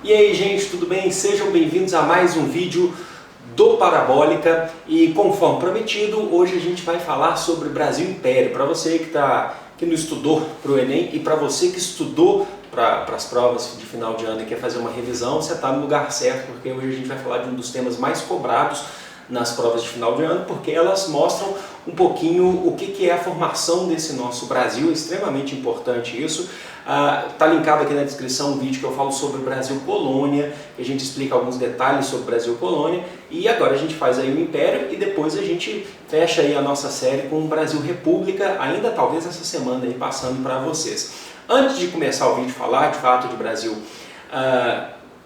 E aí, gente, tudo bem? Sejam bem-vindos a mais um vídeo do Parabólica e, conforme prometido, hoje a gente vai falar sobre Brasil Império. Para você que não estudou para o Enem e para você que estudou para as provas de final de ano e quer fazer uma revisão, você está no lugar certo, porque hoje a gente vai falar de um dos temas mais cobrados nas provas de final de ano, porque elas mostram um pouquinho o que é a formação desse nosso Brasil. É extremamente importante isso. Está linkado aqui na descrição um vídeo que eu falo sobre o Brasil Colônia, que a gente explica alguns detalhes sobre o Brasil Colônia, e agora a gente faz aí o Império e depois a gente fecha aí a nossa série com o Brasil República, ainda talvez essa semana aí passando para vocês. Antes de começar o vídeo falar de fato de Brasil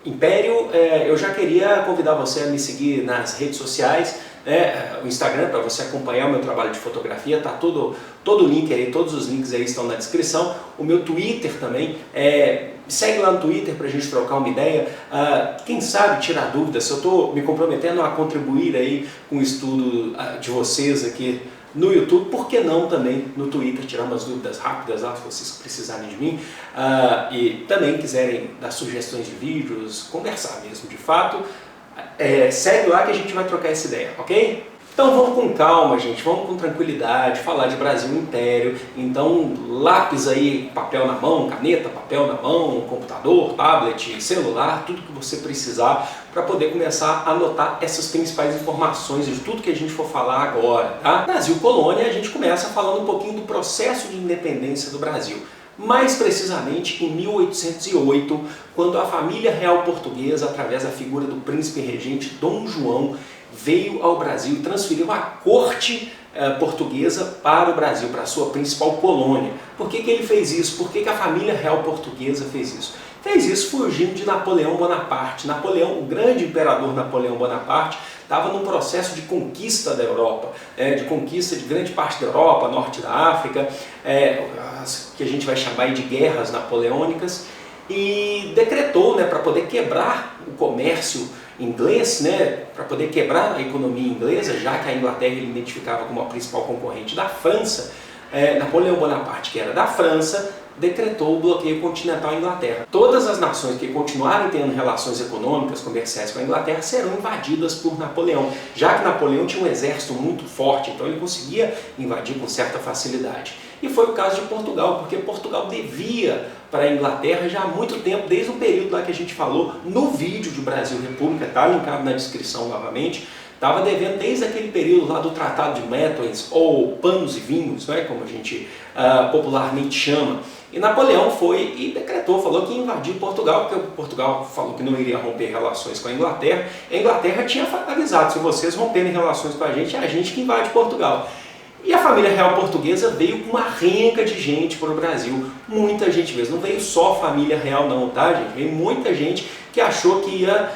Império, eu já queria convidar você a me seguir nas redes sociais, o Instagram, para você acompanhar o meu trabalho de fotografia, tá todo o link aí, todos os links aí estão na descrição. O meu Twitter também, segue lá no Twitter para a gente trocar uma ideia, quem sabe tirar dúvidas. Se eu estou me comprometendo a contribuir aí com o estudo de vocês aqui no YouTube, por que não também no Twitter tirar umas dúvidas rápidas lá, se vocês precisarem de mim, e também quiserem dar sugestões de vídeos, conversar mesmo de fato, segue lá que a gente vai trocar essa ideia, ok? Então vamos com calma, gente, vamos com tranquilidade, falar de Brasil Império. Então lápis aí, papel na mão, caneta, papel na mão, computador, tablet, celular, tudo que você precisar para poder começar a anotar essas principais informações de tudo que a gente for falar agora, tá? Brasil Colônia, a gente começa falando um pouquinho do processo de independência do Brasil. Mais precisamente em 1808, quando a família real portuguesa, através da figura do príncipe regente Dom João, veio ao Brasil e transferiu a corte portuguesa para o Brasil, para a sua principal colônia. Por que ele fez isso? Por que a família real portuguesa fez isso? Fez isso fugindo de Napoleão Bonaparte. Napoleão, o grande imperador Napoleão Bonaparte, estava num processo de conquista da Europa, de conquista de grande parte da Europa, norte da África, que a gente vai chamar de guerras napoleônicas, e decretou, para poder quebrar o comércio inglês, para poder quebrar a economia inglesa, já que a Inglaterra ele identificava como a principal concorrente da França, Napoleão Bonaparte, que era da França, decretou o bloqueio continental à Inglaterra. Todas as nações que continuarem tendo relações econômicas, comerciais com a Inglaterra serão invadidas por Napoleão, já que Napoleão tinha um exército muito forte, então ele conseguia invadir com certa facilidade. E foi o caso de Portugal, porque Portugal devia para a Inglaterra já há muito tempo, desde o período lá que a gente falou no vídeo de Brasil República, está linkado na descrição novamente. Estava devendo desde aquele período lá do Tratado de Methuen, ou Panos e Vinhos, como a gente popularmente chama. E Napoleão foi e decretou, falou que ia invadir Portugal, porque Portugal falou que não iria romper relações com a Inglaterra. A Inglaterra tinha avisado, se vocês romperem relações com a gente, é a gente que invade Portugal. E a família real portuguesa veio com uma renca de gente para o Brasil, muita gente mesmo, não veio só família real não, tá gente? Veio muita gente que achou que ia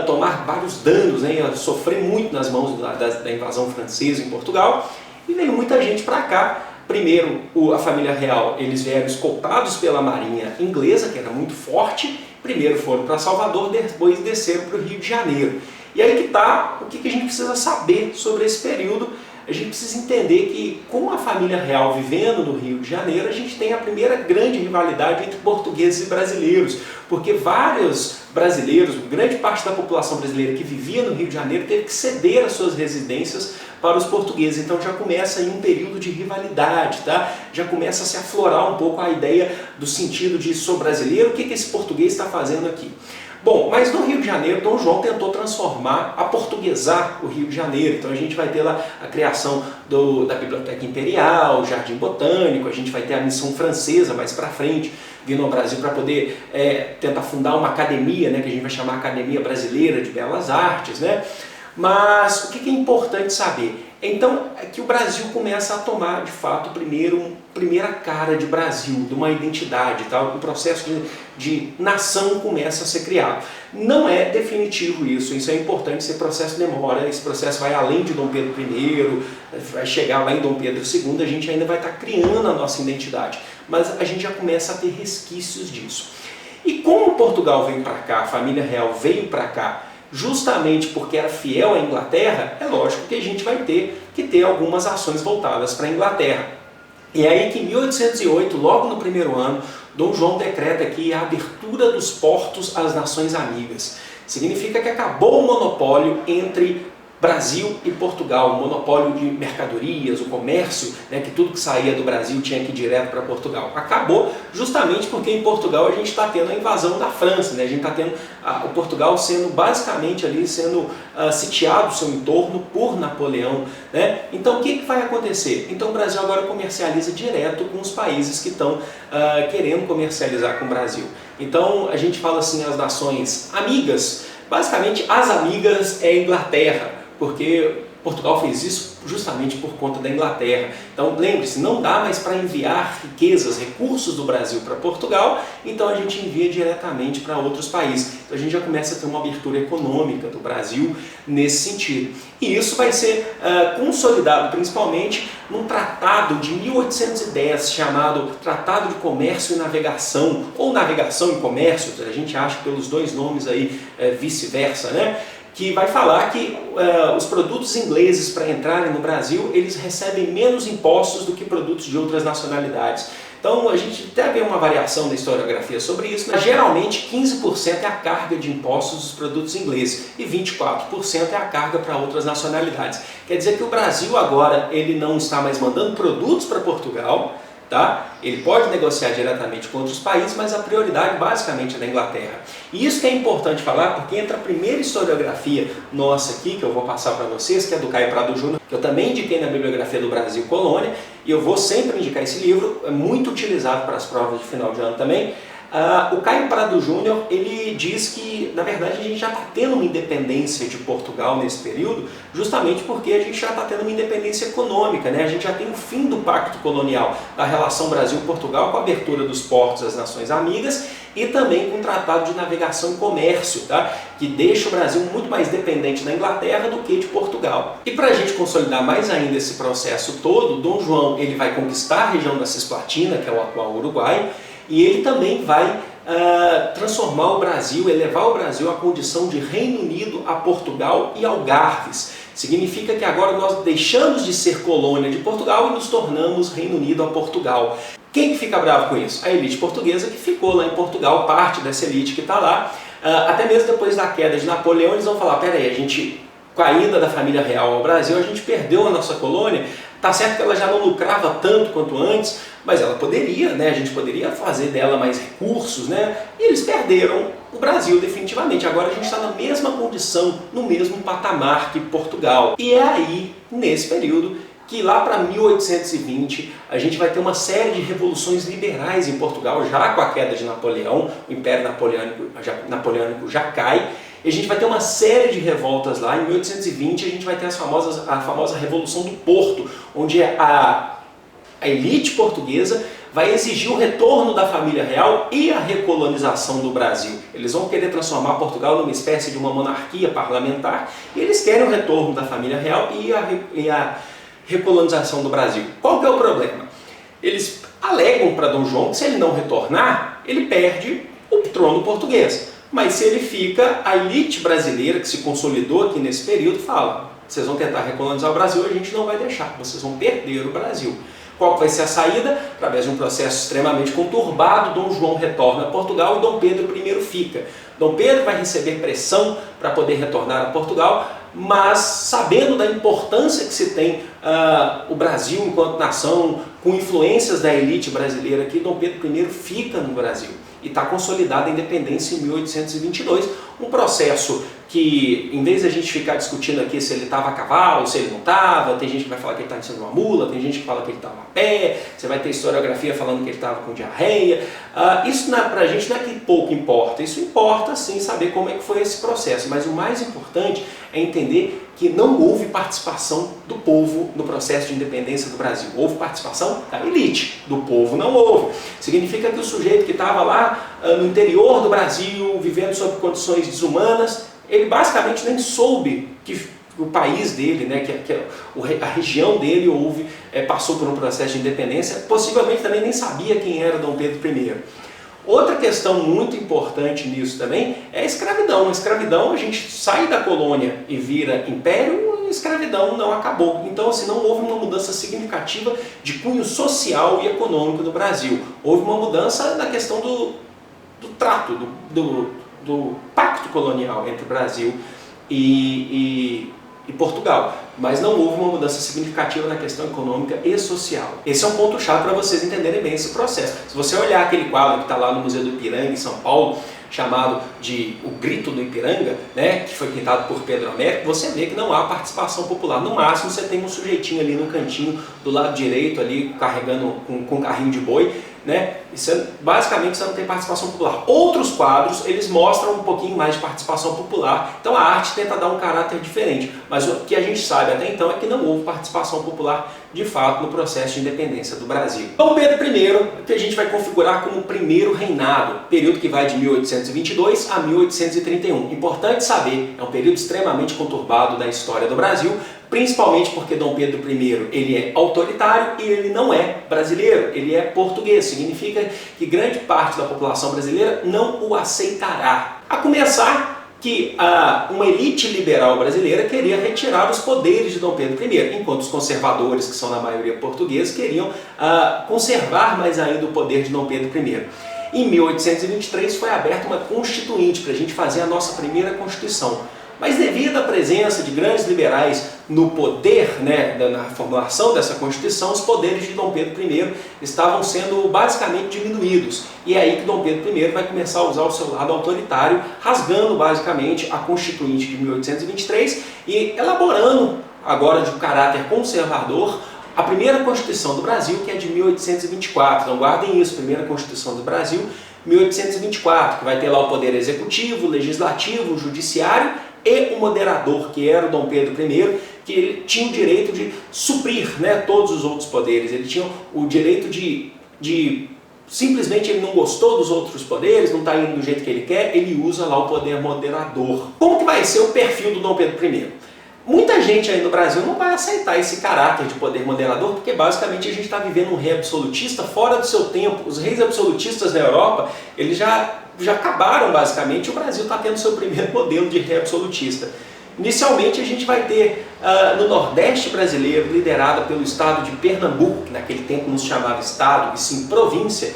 tomar vários danos, ia sofrer muito nas mãos da invasão francesa em Portugal, e veio muita gente para cá. Primeiro, a família real, eles vieram escoltados pela marinha inglesa, que era muito forte. Primeiro foram para Salvador, depois desceram para o Rio de Janeiro. E aí que está o que a gente precisa saber sobre esse período. A gente precisa entender que, com a família real vivendo no Rio de Janeiro, a gente tem a primeira grande rivalidade entre portugueses e brasileiros, porque vários brasileiros, grande parte da população brasileira que vivia no Rio de Janeiro, teve que ceder as suas residências para os portugueses. Então já começa aí um período de rivalidade, tá? Já começa a se aflorar um pouco a ideia do sentido de sou brasileiro, o que esse português está fazendo aqui? Bom, mas no Rio de Janeiro, Dom João tentou transformar, aportuguesar o Rio de Janeiro. Então a gente vai ter lá a criação da Biblioteca Imperial, o Jardim Botânico, a gente vai ter a missão francesa mais para frente, vindo ao Brasil para poder tentar fundar uma academia, que a gente vai chamar Academia Brasileira de Belas Artes, Mas o que é importante saber? Então é que o Brasil começa a tomar, de fato, primeira cara de Brasil, de uma identidade, tá? O processo de nação começa a ser criado. Não é definitivo isso é importante, esse processo demora, esse processo vai além de Dom Pedro I, vai chegar lá em Dom Pedro II, a gente ainda vai estar criando a nossa identidade, mas a gente já começa a ter resquícios disso. E como Portugal veio para cá, a família real veio para cá, justamente porque era fiel à Inglaterra, é lógico que a gente vai ter que ter algumas ações voltadas para a Inglaterra. E é aí que em 1808, logo no primeiro ano, Dom João decreta aqui a abertura dos portos às nações amigas. Significa que acabou o monopólio entre Brasil e Portugal, o monopólio de mercadorias, o comércio, né, que tudo que saía do Brasil tinha que ir direto para Portugal. Acabou justamente porque em Portugal a gente está tendo a invasão da França, né? A gente está tendo o Portugal sendo basicamente ali, sendo sitiado o seu entorno por Napoleão, né? Então o que vai acontecer? Então o Brasil agora comercializa direto com os países que estão querendo comercializar com o Brasil. Então a gente fala assim, as nações amigas, basicamente as amigas é a Inglaterra, porque Portugal fez isso justamente por conta da Inglaterra. Então lembre-se, não dá mais para enviar riquezas, recursos do Brasil para Portugal, então a gente envia diretamente para outros países. Então a gente já começa a ter uma abertura econômica do Brasil nesse sentido. E isso vai ser consolidado principalmente num tratado de 1810 chamado Tratado de Comércio e Navegação, ou Navegação e Comércio, a gente acha pelos dois nomes aí vice-versa, né? Que vai falar que os produtos ingleses para entrarem no Brasil, eles recebem menos impostos do que produtos de outras nacionalidades. Então a gente até vê uma variação da historiografia sobre isso, mas geralmente 15% é a carga de impostos dos produtos ingleses e 24% é a carga para outras nacionalidades. Quer dizer que o Brasil agora ele não está mais mandando produtos para Portugal, tá? Ele pode negociar diretamente com outros países, mas a prioridade basicamente é da Inglaterra. E isso que é importante falar, porque entra a primeira historiografia nossa aqui, que eu vou passar para vocês, que é do Caio Prado Júnior, que eu também indiquei na Bibliografia do Brasil Colônia, e eu vou sempre indicar esse livro, é muito utilizado para as provas de final de ano também. O Caio Prado Júnior, ele diz que, na verdade, a gente já está tendo uma independência de Portugal nesse período, justamente porque a gente já está tendo uma independência econômica, né? A gente já tem o fim do pacto colonial, da relação Brasil-Portugal, com a abertura dos portos às nações amigas e também com o Tratado de Navegação e Comércio, tá? Que deixa o Brasil muito mais dependente da Inglaterra do que de Portugal. E para a gente consolidar mais ainda esse processo todo, Dom João ele vai conquistar a região da Cisplatina, que é o atual Uruguai, e ele também vai transformar o Brasil, elevar o Brasil à condição de Reino Unido a Portugal e Algarves. Significa que agora nós deixamos de ser colônia de Portugal e nos tornamos Reino Unido a Portugal. Quem que fica bravo com isso? A elite portuguesa que ficou lá em Portugal, parte dessa elite que está lá. Até mesmo depois da queda de Napoleão, eles vão falar, peraí, a gente, com a ida da família real ao Brasil, a gente perdeu a nossa colônia. Tá certo que ela já não lucrava tanto quanto antes, mas ela poderia, né? A gente poderia fazer dela mais recursos, né? E eles perderam o Brasil definitivamente. Agora a gente está na mesma condição, no mesmo patamar que Portugal. E é aí, nesse período, que lá para 1820 a gente vai ter uma série de revoluções liberais em Portugal, já com a queda de Napoleão, o Império Napoleônico já cai. E a gente vai ter uma série de revoltas lá. Em 1820 a gente vai ter a famosa Revolução do Porto, onde a elite portuguesa vai exigir o retorno da família real e a recolonização do Brasil. Eles vão querer transformar Portugal numa espécie de uma monarquia parlamentar e eles querem o retorno da família real e a recolonização do Brasil. Qual que é o problema? Eles alegam para Dom João que se ele não retornar, ele perde o trono português. Mas se ele fica, a elite brasileira que se consolidou aqui nesse período fala, vocês vão tentar recolonizar o Brasil, a gente não vai deixar, vocês vão perder o Brasil. Qual vai ser a saída? Através de um processo extremamente conturbado, Dom João retorna a Portugal e Dom Pedro I fica. Dom Pedro vai receber pressão para poder retornar a Portugal, mas sabendo da importância que se tem o Brasil enquanto nação, com influências da elite brasileira aqui, Dom Pedro I fica no Brasil. E está consolidada a independência em 1822, um processo que, em vez de a gente ficar discutindo aqui se ele estava a cavalo, se ele não estava, tem gente que vai falar que ele estava em cima de uma mula, tem gente que fala que ele estava a pé, você vai ter historiografia falando que ele estava com diarreia. Isso para a gente não é que pouco importa, isso importa sim saber como é que foi esse processo, mas o mais importante é entender que não houve participação do povo no processo de independência do Brasil. Houve participação da elite, do povo não houve. Significa que o sujeito que estava lá no interior do Brasil, vivendo sob condições desumanas, ele basicamente nem soube que o país dele, né, a região dele passou por um processo de independência, possivelmente também nem sabia quem era Dom Pedro I. Outra questão muito importante nisso também é a escravidão. A escravidão, a gente sai da colônia e vira império escravidão não acabou. Então, assim, não houve uma mudança significativa de cunho social e econômico no Brasil. Houve uma mudança na questão do trato, do pacto colonial entre o Brasil e Portugal, mas não houve uma mudança significativa na questão econômica e social. Esse é um ponto-chave para vocês entenderem bem esse processo. Se você olhar aquele quadro que está lá no Museu do Ipiranga, em São Paulo, chamado de O Grito do Ipiranga, né, que foi pintado por Pedro Américo, você vê que não há participação popular. No máximo você tem um sujeitinho ali no cantinho do lado direito, ali carregando com um carrinho de boi, né? Basicamente você não tem participação popular. Outros quadros, eles mostram um pouquinho mais de participação popular, então a arte tenta dar um caráter diferente, mas o que a gente sabe até então é que não houve participação popular de fato no processo de independência do Brasil. Dom Pedro I, que a gente vai configurar como o primeiro reinado, período que vai de 1822 a 1831. Importante saber, é um período extremamente conturbado da história do Brasil, principalmente porque Dom Pedro I ele é autoritário e ele não é brasileiro, ele é português. Significa que grande parte da população brasileira não o aceitará. A começar que uma elite liberal brasileira queria retirar os poderes de Dom Pedro I, enquanto os conservadores, que são na maioria portugueses, queriam conservar mais ainda o poder de Dom Pedro I. Em 1823 foi aberta uma constituinte para a gente fazer a nossa primeira Constituição. Mas devido à presença de grandes liberais no poder, né, na formulação dessa Constituição, os poderes de Dom Pedro I estavam sendo basicamente diminuídos. E é aí que Dom Pedro I vai começar a usar o seu lado autoritário, rasgando basicamente a Constituinte de 1823 e elaborando, agora de um caráter conservador, a primeira Constituição do Brasil, que é de 1824. Então guardem isso, primeira Constituição do Brasil, 1824, que vai ter lá o poder executivo, legislativo, judiciário e o moderador, que era o Dom Pedro I, que ele tinha o direito de suprir, né, todos os outros poderes. Ele tinha o direito de simplesmente ele não gostou dos outros poderes, não está indo do jeito que ele quer, ele usa lá o poder moderador. Como que vai ser o perfil do Dom Pedro I? Muita gente aí no Brasil não vai aceitar esse caráter de poder moderador, porque basicamente a gente está vivendo um rei absolutista fora do seu tempo. Os reis absolutistas da Europa, eles já acabaram basicamente, o Brasil está tendo seu primeiro modelo de rei absolutista. Inicialmente a gente vai ter no Nordeste brasileiro, liderada pelo estado de Pernambuco, que naquele tempo não se chamava estado, e sim província,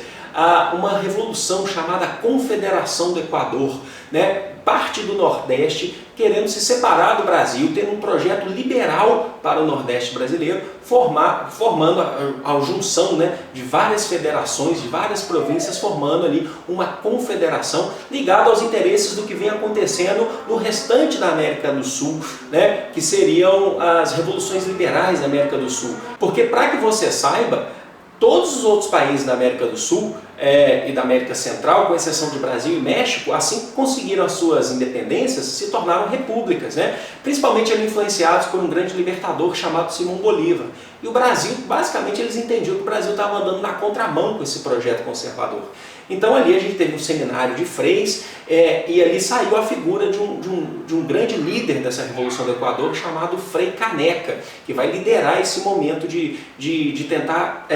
uma revolução chamada Confederação do Equador, né? Parte do Nordeste querendo se separar do Brasil, tendo um projeto liberal para o Nordeste brasileiro, formando a junção, né, de várias federações, de várias províncias, formando ali uma confederação ligada aos interesses do que vem acontecendo no restante da América do Sul, né, que seriam as revoluções liberais da América do Sul. Porque, para que você saiba, todos os outros países da América do Sul e da América Central, com exceção de Brasil e México, assim que conseguiram as suas independências, se tornaram repúblicas, né? Principalmente ali influenciados por um grande libertador chamado Simão Bolívar. E o Brasil, basicamente, eles entendiam que o Brasil estava andando na contramão com esse projeto conservador. Então ali a gente teve um seminário de freis e ali saiu a figura de um grande líder dessa Revolução do Equador chamado Frei Caneca, que vai liderar esse momento de tentar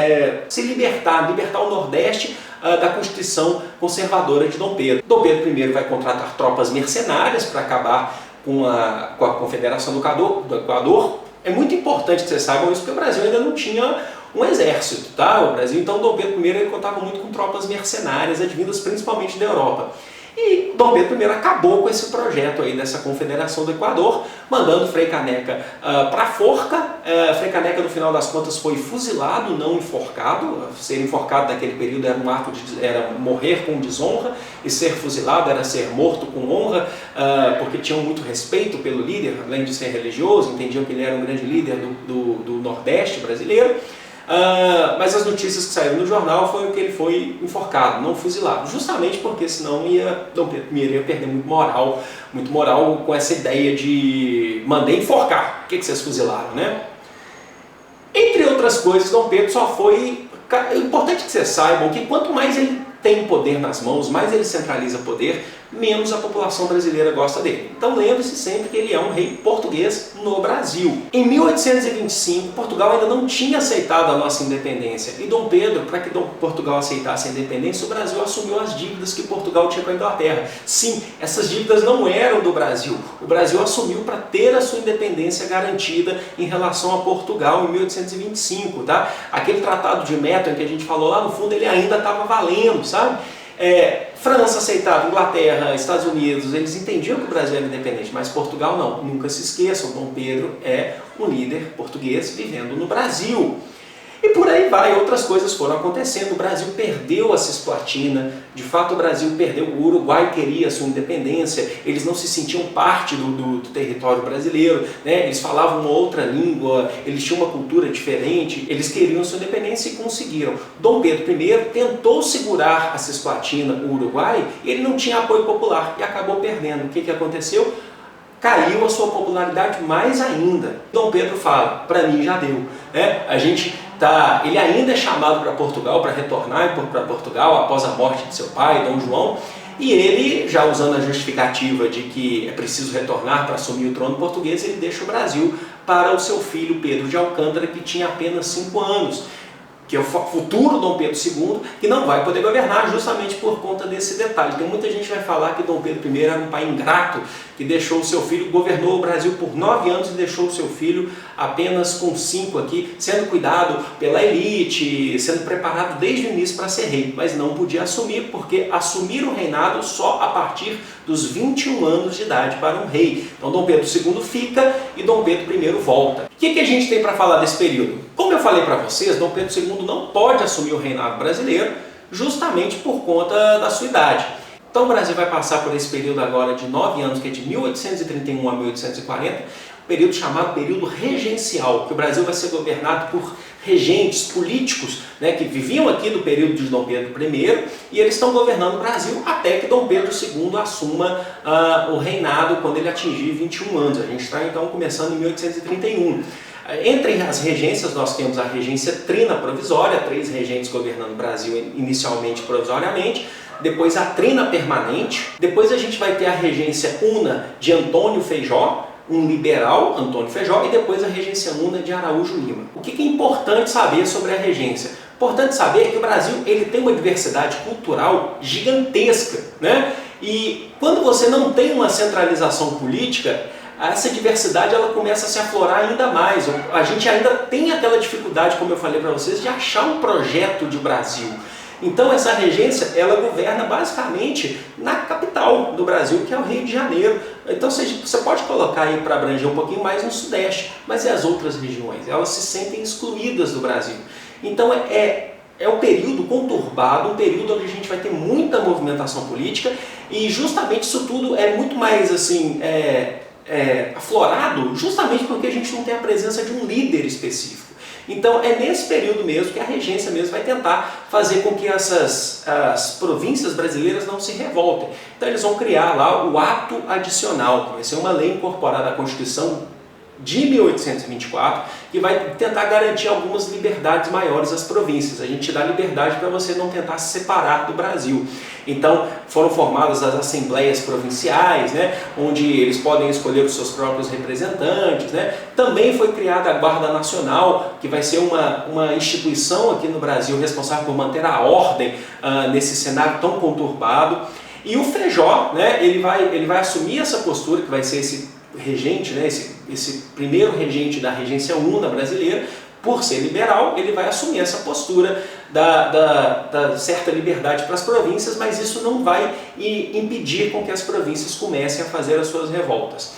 se libertar o Nordeste da Constituição conservadora de Dom Pedro. Dom Pedro I vai contratar tropas mercenárias para acabar com a Confederação do Equador. É muito importante que vocês saibam isso, porque o Brasil ainda não tinha um exército, tá? O Brasil, então, Dom Pedro I ele contava muito com tropas mercenárias, advindas principalmente da Europa. E Dom Pedro I acabou com esse projeto aí dessa Confederação do Equador, mandando Frei Caneca para a forca. Frei Caneca, no final das contas, foi fuzilado, não enforcado. Ser enforcado naquele período era um ato era morrer com desonra, e ser fuzilado era ser morto com honra, porque tinham muito respeito pelo líder, além de ser religioso, entendiam que ele era um grande líder do Nordeste brasileiro. Mas as notícias que saíram no jornal foi que ele foi enforcado, não fuzilado, justamente porque senão Dom Pedro I ia perder muito moral com essa ideia de mandei enforcar, por que vocês fuzilaram, né? Entre outras coisas, Dom Pedro só foi... É importante que vocês saibam que quanto mais ele tem poder nas mãos, mais ele centraliza poder, menos a população brasileira gosta dele. Então lembre-se sempre que ele é um rei português no Brasil. Em 1825, Portugal ainda não tinha aceitado a nossa independência. E Dom Pedro, para que Portugal aceitasse a independência, o Brasil assumiu as dívidas que Portugal tinha com a Inglaterra. Sim, essas dívidas não eram do Brasil. O Brasil assumiu para ter a sua independência garantida em relação a Portugal em 1825, tá? Aquele tratado de Methuen que a gente falou lá no fundo, ele ainda estava valendo, sabe? França aceitava, Inglaterra, Estados Unidos, eles entendiam que o Brasil era independente, mas Portugal não. Nunca se esqueçam, Dom Pedro é um líder português vivendo no Brasil. E por aí vai, outras coisas foram acontecendo. O Brasil perdeu a Cisplatina, de fato o Brasil perdeu, o Uruguai queria a sua independência, eles não se sentiam parte do território brasileiro, né? Eles falavam uma outra língua, eles tinham uma cultura diferente, eles queriam sua independência e conseguiram. Dom Pedro I tentou segurar a Cisplatina, o Uruguai, e ele não tinha apoio popular e acabou perdendo. O que aconteceu? Caiu a sua popularidade mais ainda. Dom Pedro fala, para mim já deu. Ele ainda é chamado para Portugal, para retornar para Portugal após a morte de seu pai, Dom João, e ele, já usando a justificativa de que é preciso retornar para assumir o trono português, ele deixa o Brasil para o seu filho Pedro de Alcântara, que tinha apenas 5 anos. Que é o futuro Dom Pedro II, que não vai poder governar justamente por conta desse detalhe. Então muita gente vai falar que Dom Pedro I era um pai ingrato, que deixou o seu filho, governou o Brasil por 9 anos e deixou o seu filho apenas com 5 aqui, sendo cuidado pela elite, sendo preparado desde o início para ser rei, mas não podia assumir, porque assumir o reinado só a partir dos 21 anos de idade para um rei. Então Dom Pedro II fica e Dom Pedro I volta. O que a gente tem para falar desse período? Como eu falei para vocês, Dom Pedro II não pode assumir o reinado brasileiro justamente por conta da sua idade. Então o Brasil vai passar por esse período agora de 9 anos, que é de 1831 a 1840, um período chamado período regencial, que o Brasil vai ser governado por regentes políticos, né, que viviam aqui do período de Dom Pedro I, e eles estão governando o Brasil até que Dom Pedro II assuma o reinado quando ele atingir 21 anos. A gente está então começando em 1831. Entre as regências nós temos a regência trina provisória, 3 regentes governando o Brasil inicialmente provisoriamente, depois a trina permanente, depois a gente vai ter a regência una de Antônio Feijó, um liberal, Antônio Feijó, e depois a regência una de Araújo Lima. O que é importante saber sobre a regência? Importante saber que o Brasil ele tem uma diversidade cultural gigantesca, né? E quando você não tem uma centralização política, essa diversidade ela começa a se aflorar ainda mais. A gente ainda tem aquela dificuldade, como eu falei para vocês, de achar um projeto de Brasil. Então essa regência, ela governa basicamente na capital do Brasil, que é o Rio de Janeiro. Então você pode colocar aí para abranger um pouquinho mais no Sudeste, mas e as outras regiões? Elas se sentem excluídas do Brasil. Então é um período conturbado, um período onde a gente vai ter muita movimentação política e justamente isso tudo é muito mais assim... aflorado justamente porque a gente não tem a presença de um líder específico. Então é nesse período mesmo que a regência mesmo vai tentar fazer com que as províncias brasileiras não se revoltem. Então eles vão criar lá o ato adicional, que vai ser uma lei incorporada à Constituição de 1824, que vai tentar garantir algumas liberdades maiores às províncias. A gente dá liberdade para você não tentar se separar do Brasil. Então foram formadas as assembleias provinciais, né, onde eles podem escolher os seus próprios representantes, né. Também foi criada a Guarda Nacional, que vai ser uma instituição aqui no Brasil responsável por manter a ordem nesse cenário tão conturbado. E o Feijó, né, ele vai assumir essa postura, que vai ser esse regente, né, esse primeiro regente da regência una brasileira. Por ser liberal, ele vai assumir essa postura da certa liberdade para as províncias, mas isso não vai impedir com que as províncias comecem a fazer as suas revoltas.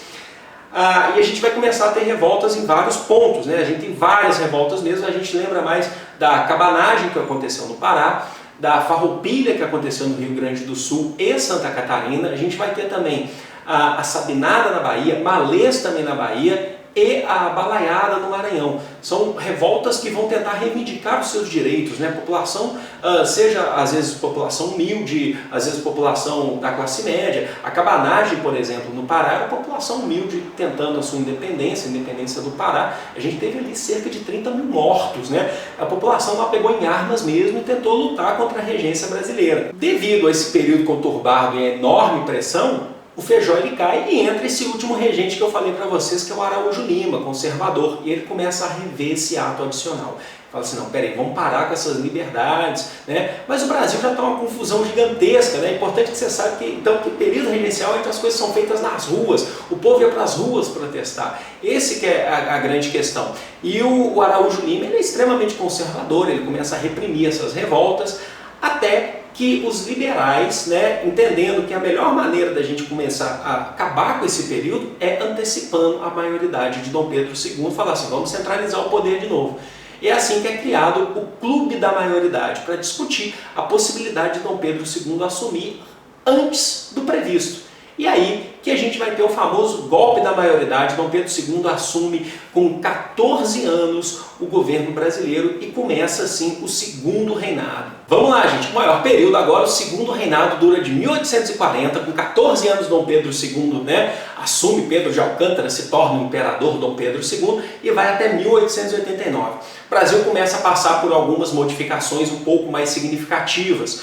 E a gente vai começar a ter revoltas em vários pontos, né? A gente tem várias revoltas mesmo. A gente lembra mais da cabanagem que aconteceu no Pará, da farroupilha que aconteceu no Rio Grande do Sul e Santa Catarina. A gente vai ter também a Sabinada na Bahia, Malês também na Bahia, e a Balaiada no Maranhão. São revoltas que vão tentar reivindicar os seus direitos, né? A população, seja às vezes população humilde, às vezes população da classe média. A cabanagem, por exemplo, no Pará, era a população humilde tentando a sua independência, a independência do Pará. A gente teve ali cerca de 30 mil mortos, né? A população lá pegou em armas mesmo e tentou lutar contra a regência brasileira. Devido a esse período conturbado e a enorme pressão, o Feijó ele cai e entra esse último regente que eu falei para vocês, que é o Araújo Lima, conservador, e ele começa a rever esse ato adicional. Fala assim, não, peraí, vamos parar com essas liberdades, né? Mas o Brasil já está uma confusão gigantesca, né? É importante que você saiba que, então, que período regencial é que as coisas são feitas nas ruas, o povo ia para as ruas protestar. Esse que é a grande questão. E o Araújo Lima ele é extremamente conservador, ele começa a reprimir essas revoltas, até que os liberais, né, entendendo que a melhor maneira da gente começar a acabar com esse período é antecipando a maioridade de Dom Pedro II, falar assim, vamos centralizar o poder de novo. E é assim que é criado o Clube da Maioridade, para discutir a possibilidade de Dom Pedro II assumir antes do previsto. E aí que a gente vai ter o famoso golpe da maioridade. Dom Pedro II assume com 14 anos o governo brasileiro e começa assim o segundo reinado. Vamos lá, gente, o maior período agora, o segundo reinado dura de 1840, com 14 anos Dom Pedro II, né, assume, Pedro de Alcântara se torna o imperador Dom Pedro II e vai até 1889. O Brasil começa a passar por algumas modificações um pouco mais significativas.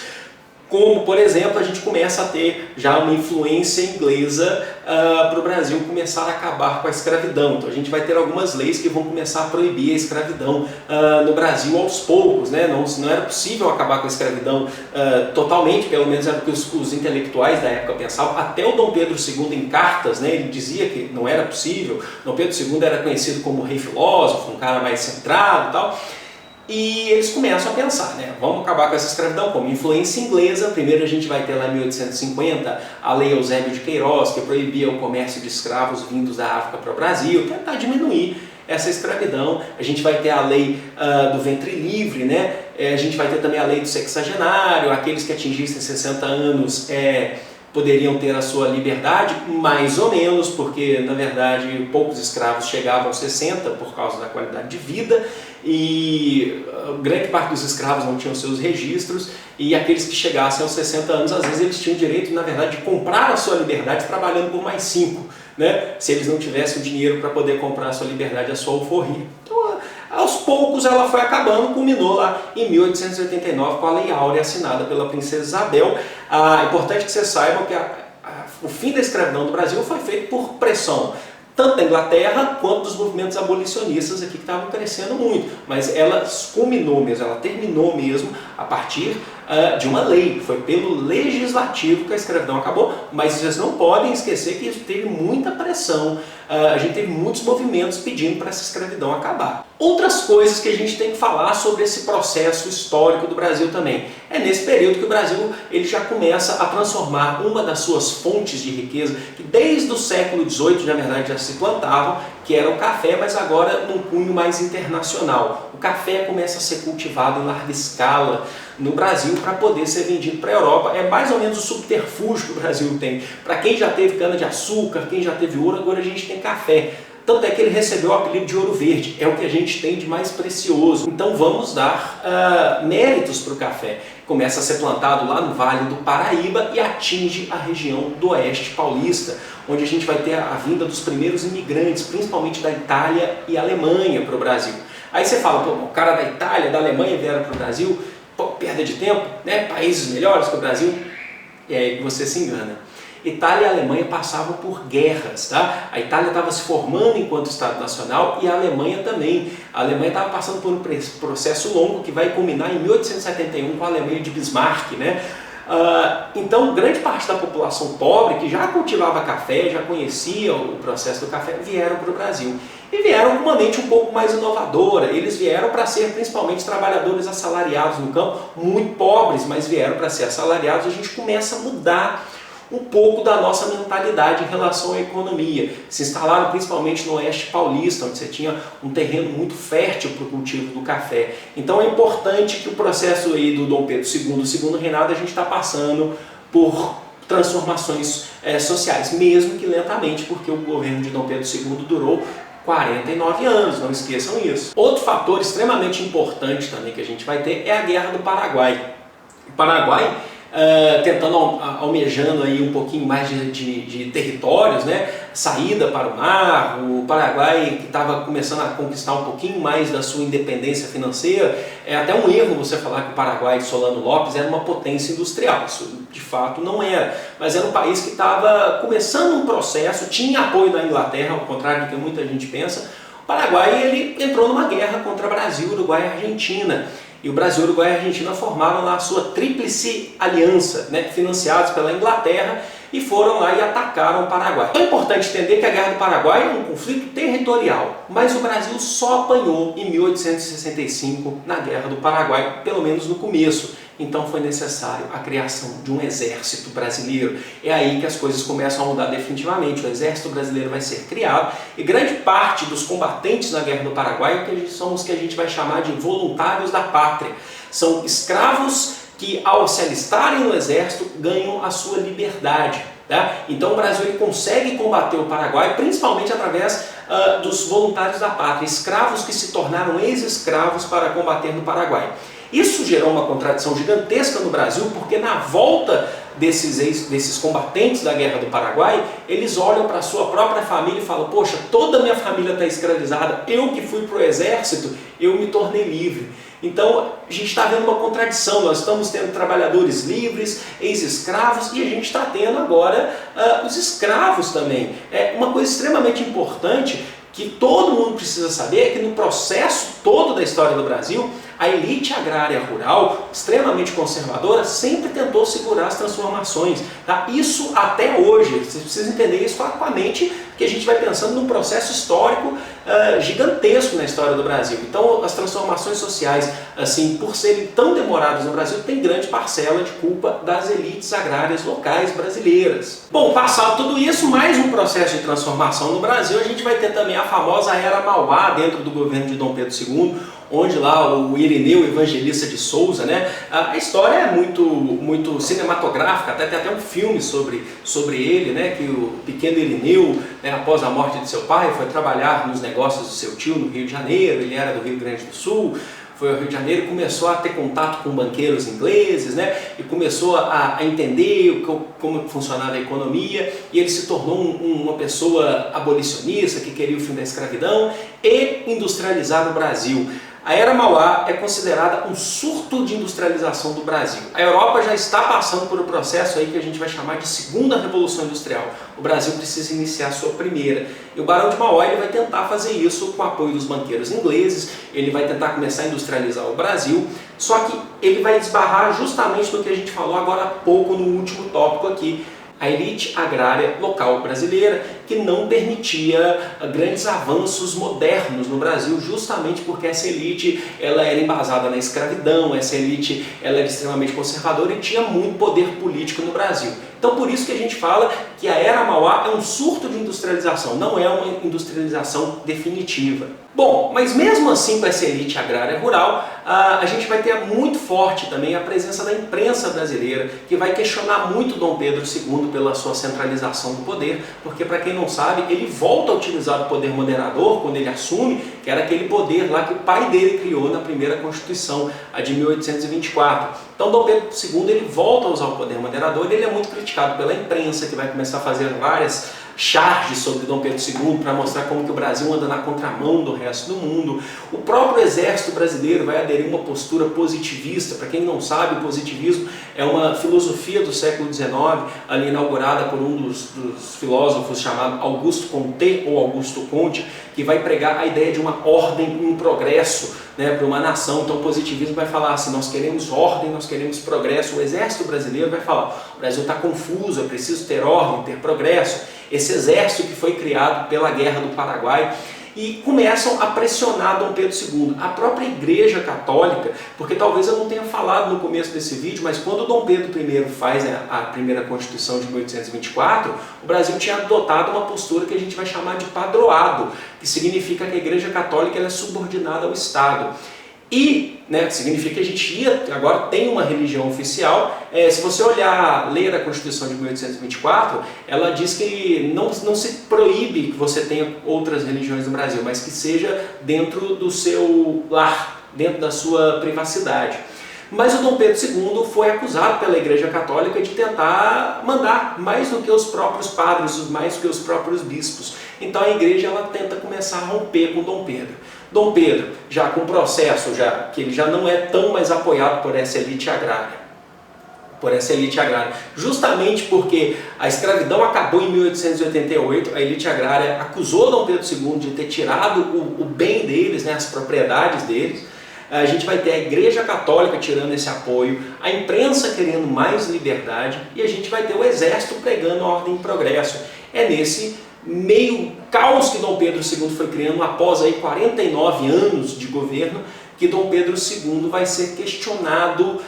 Como, por exemplo, a gente começa a ter já uma influência inglesa para o Brasil começar a acabar com a escravidão. Então a gente vai ter algumas leis que vão começar a proibir a escravidão no Brasil aos poucos, né? Não era possível acabar com a escravidão totalmente, pelo menos era o que os intelectuais da época pensavam. Até o Dom Pedro II, em cartas, né, ele dizia que não era possível. Dom Pedro II era conhecido como rei filósofo, um cara mais centrado e tal. E eles começam a pensar, né? Vamos acabar com essa escravidão como influência inglesa. Primeiro a gente vai ter lá em 1850 a Lei Eusébio de Queiroz, que proibia o comércio de escravos vindos da África para o Brasil, tentar diminuir essa escravidão. A gente vai ter a lei do ventre livre, né? A gente vai ter também a lei do sexagenário, aqueles que atingissem 60 anos poderiam ter a sua liberdade, mais ou menos, porque na verdade poucos escravos chegavam aos 60 por causa da qualidade de vida, e grande parte dos escravos não tinham seus registros, e aqueles que chegassem aos 60 anos, às vezes eles tinham o direito, na verdade, de comprar a sua liberdade trabalhando por mais 5, né? Se eles não tivessem o dinheiro para poder comprar a sua liberdade, a sua alforria. Então, aos poucos ela foi acabando, culminou lá em 1889 com a Lei Áurea assinada pela Princesa Isabel. É importante que vocês saibam que o fim da escravidão do Brasil foi feito por pressão tanto da Inglaterra quanto dos movimentos abolicionistas aqui que estavam crescendo muito, mas ela culminou mesmo, ela terminou mesmo a partir de uma lei. Foi pelo legislativo que a escravidão acabou, mas vocês não podem esquecer que isso teve muita pressão, a gente teve muitos movimentos pedindo para essa escravidão acabar. Outras coisas que a gente tem que falar sobre esse processo histórico do Brasil também. É nesse período que o Brasil ele já começa a transformar uma das suas fontes de riqueza, que desde o século XVIII, na verdade, já se plantavam, que era o café, mas agora num cunho mais internacional. O café começa a ser cultivado em larga escala no Brasil para poder ser vendido para a Europa. É mais ou menos o subterfúgio que o Brasil tem. Para quem já teve cana-de-açúcar, quem já teve ouro, agora a gente tem café. Tanto é que ele recebeu o apelido de ouro verde, é o que a gente tem de mais precioso. Então vamos dar méritos para o café. Começa a ser plantado lá no Vale do Paraíba e atinge a região do Oeste Paulista, onde a gente vai ter a vinda dos primeiros imigrantes, principalmente da Itália e Alemanha para o Brasil. Aí você fala, pô, o cara da Itália, da Alemanha vieram para o Brasil, pô, perda de tempo, né? Países melhores que o Brasil. E aí que você se engana. Itália e Alemanha passavam por guerras, tá? A Itália estava se formando enquanto Estado Nacional e a Alemanha também. A Alemanha estava passando por um processo longo que vai culminar em 1871 com a Alemanha de Bismarck, né? Então, grande parte da população pobre, que já cultivava café, já conhecia o processo do café, vieram para o Brasil. E vieram com uma mente um pouco mais inovadora. Eles vieram para ser principalmente trabalhadores assalariados no campo, muito pobres, mas vieram para ser assalariados. A gente começa a mudar um pouco da nossa mentalidade em relação à economia. Se instalaram principalmente no Oeste Paulista, onde você tinha um terreno muito fértil para o cultivo do café. Então é importante que o processo aí do Dom Pedro II, segundo reinado, a gente está passando por transformações sociais, mesmo que lentamente, porque o governo de Dom Pedro II durou 49 anos, não esqueçam isso. Outro fator extremamente importante também que a gente vai ter é a Guerra do Paraguai. O Paraguai, tentando, almejando aí um pouquinho mais de territórios, né? Saída para o mar, o Paraguai que estava começando a conquistar um pouquinho mais da sua independência financeira. É até um erro você falar que o Paraguai de Solano Lopes era uma potência industrial, isso de fato não era, mas era um país que estava começando um processo, tinha apoio da Inglaterra, ao contrário do que muita gente pensa. O Paraguai ele entrou numa guerra contra Brasil, Uruguai e Argentina. E o Brasil, Uruguai e Argentina formaram lá a sua tríplice aliança, né, financiados pela Inglaterra, e foram lá e atacaram o Paraguai. É importante entender que a Guerra do Paraguai é um conflito territorial, mas o Brasil só apanhou em 1865 na Guerra do Paraguai, pelo menos no começo. Então foi necessário a criação de um exército brasileiro. É aí que as coisas começam a mudar definitivamente. O exército brasileiro vai ser criado e grande parte dos combatentes na Guerra do Paraguai são os que a gente vai chamar de voluntários da pátria. São escravos que, ao se alistarem no exército, ganham a sua liberdade. Tá? Então o Brasil ele consegue combater o Paraguai principalmente através dos voluntários da pátria, escravos que se tornaram ex-escravos para combater no Paraguai. Isso gerou uma contradição gigantesca no Brasil, porque na volta desses combatentes da Guerra do Paraguai, eles olham para a sua própria família e falam: poxa, toda a minha família está escravizada, eu que fui para o exército, eu me tornei livre. Então a gente está vendo uma contradição, nós estamos tendo trabalhadores livres, ex-escravos, e a gente está tendo agora os escravos também. É uma coisa extremamente importante que todo mundo precisa saber, é que no processo todo da história do Brasil, a elite agrária rural, extremamente conservadora, sempre tentou segurar as transformações. Tá? Isso até hoje, vocês precisam entender isso com a mente, que a gente vai pensando num processo histórico gigantesco na história do Brasil. Então as transformações sociais, assim, por serem tão demoradas no Brasil, tem grande parcela de culpa das elites agrárias locais brasileiras. Bom, passado tudo isso, mais um processo de transformação no Brasil, a gente vai ter também a famosa Era Mauá dentro do governo de Dom Pedro II, onde lá o Irineu Evangelista de Souza, né? A história é muito cinematográfica, tem até um filme sobre ele, né? Que o pequeno Irineu, né, após a morte de seu pai, foi trabalhar nos negócios do seu tio no Rio de Janeiro, ele era do Rio Grande do Sul, foi ao Rio de Janeiro e começou a ter contato com banqueiros ingleses, né? E começou a entender como funcionava a economia, e ele se tornou uma pessoa abolicionista que queria o fim da escravidão e industrializar o Brasil. A Era Mauá é considerada um surto de industrialização do Brasil. A Europa já está passando por um processo aí que a gente vai chamar de segunda revolução industrial. O Brasil precisa iniciar a sua primeira. E o Barão de Mauá ele vai tentar fazer isso com o apoio dos banqueiros ingleses, ele vai tentar começar a industrializar o Brasil, só que ele vai esbarrar justamente no que a gente falou agora há pouco no último tópico aqui, a elite agrária local brasileira, que não permitia grandes avanços modernos no Brasil, justamente porque essa elite ela era embasada na escravidão, essa elite ela era extremamente conservadora e tinha muito poder político no Brasil. Então por isso que a gente fala que a Era Mauá é um surto de industrialização, não é uma industrialização definitiva. Bom, mas mesmo assim com essa elite agrária rural, a gente vai ter muito forte também a presença da imprensa brasileira, que vai questionar muito Dom Pedro II pela sua centralização do poder, porque para quem não sabe, ele volta a utilizar o poder moderador quando ele assume, que era aquele poder lá que o pai dele criou na primeira Constituição, a de 1824. Então Dom Pedro II ele volta a usar o poder moderador e ele é muito criticado pela imprensa, que vai começar a fazer várias charges sobre Dom Pedro II para mostrar como que o Brasil anda na contramão do resto do mundo. O próprio exército brasileiro vai aderir a uma postura positivista. Para quem não sabe, o positivismo é uma filosofia do século XIX, ali inaugurada por um dos filósofos chamado Augusto Comte ou Augusto Conte, que vai pregar a ideia de uma ordem e um progresso, né, para uma nação. Então o positivismo vai falar assim: nós queremos ordem, nós queremos progresso. O exército brasileiro vai falar: o Brasil está confuso, é preciso ter ordem, ter progresso. Esse exército que foi criado pela Guerra do Paraguai, e começam a pressionar Dom Pedro II, a própria Igreja Católica, porque talvez eu não tenha falado no começo desse vídeo, mas quando Dom Pedro I faz a primeira Constituição de 1824, o Brasil tinha adotado uma postura que a gente vai chamar de padroado, que significa que a Igreja Católica ela é subordinada ao Estado. E significa que a gente agora tem uma religião oficial. Se você olhar a lei da Constituição de 1824, ela diz que não se proíbe que você tenha outras religiões no Brasil, mas que seja dentro do seu lar, dentro da sua privacidade. Mas o Dom Pedro II foi acusado pela Igreja Católica de tentar mandar mais do que os próprios padres, mais do que os próprios bispos. Então a Igreja ela tenta começar a romper com Dom Pedro. Dom Pedro, já com processo, que ele já não é tão mais apoiado por essa elite agrária. Justamente porque a escravidão acabou em 1888, a elite agrária acusou Dom Pedro II de ter tirado o bem deles, as propriedades deles. A gente vai ter a Igreja Católica tirando esse apoio, a imprensa querendo mais liberdade e a gente vai ter o exército pregando a ordem e progresso. É nesse meio caos que Dom Pedro II foi criando após aí 49 anos de governo, que Dom Pedro II vai ser questionado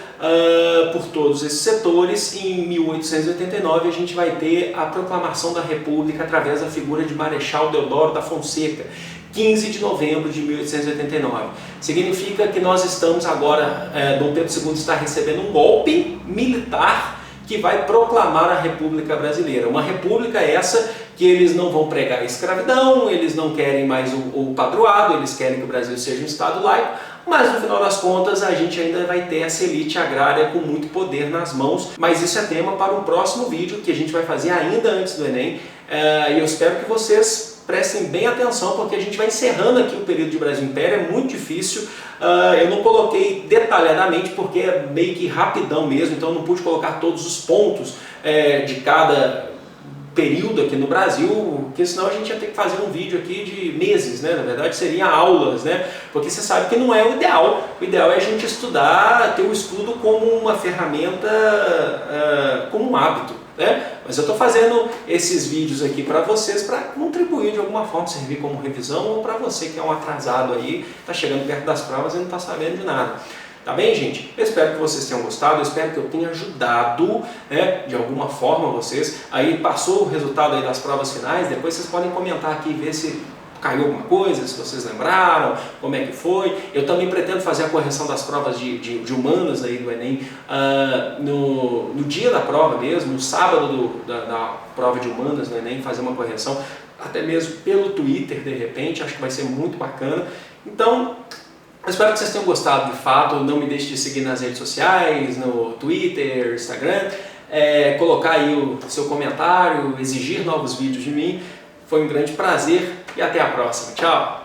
por todos esses setores. E em 1889 a gente vai ter a proclamação da República através da figura de Marechal Deodoro da Fonseca, 15 de novembro de 1889. Significa que nós estamos agora, Dom Pedro II está recebendo um golpe militar que vai proclamar a República Brasileira. Uma república essa que eles não vão pregar a escravidão, eles não querem mais o padroado, eles querem que o Brasil seja um Estado laico, mas no final das contas a gente ainda vai ter essa elite agrária com muito poder nas mãos. Mas isso é tema para um próximo vídeo que a gente vai fazer ainda antes do Enem, e eu espero que vocês prestem bem atenção, porque a gente vai encerrando aqui o período de Brasil Império, é muito difícil. Eu não coloquei detalhadamente porque é meio que rapidão mesmo, então eu não pude colocar todos os pontos de cada período aqui no Brasil, porque senão a gente ia ter que fazer um vídeo aqui de meses, Na verdade seria aulas, Porque você sabe que não é o ideal. O ideal é a gente estudar, ter o estudo como uma ferramenta, como um hábito, Mas eu estou fazendo esses vídeos aqui para vocês, para contribuir de alguma forma, servir como revisão, ou para você que é um atrasado aí, está chegando perto das provas e não está sabendo de nada. Tá bem, gente? Eu espero que vocês tenham gostado, eu espero que eu tenha ajudado, de alguma forma vocês. Aí passou o resultado aí das provas finais, depois vocês podem comentar aqui e ver se caiu alguma coisa, se vocês lembraram, como é que foi. Eu também pretendo fazer a correção das provas de humanas aí do Enem no dia da prova mesmo, no sábado da prova de humanas do Enem, fazer uma correção, até mesmo pelo Twitter de repente, acho que vai ser muito bacana. Então, eu espero que vocês tenham gostado de fato. Não me deixe de seguir nas redes sociais, no Twitter, Instagram, colocar aí o seu comentário, exigir novos vídeos de mim. Foi um grande prazer e até a próxima. Tchau!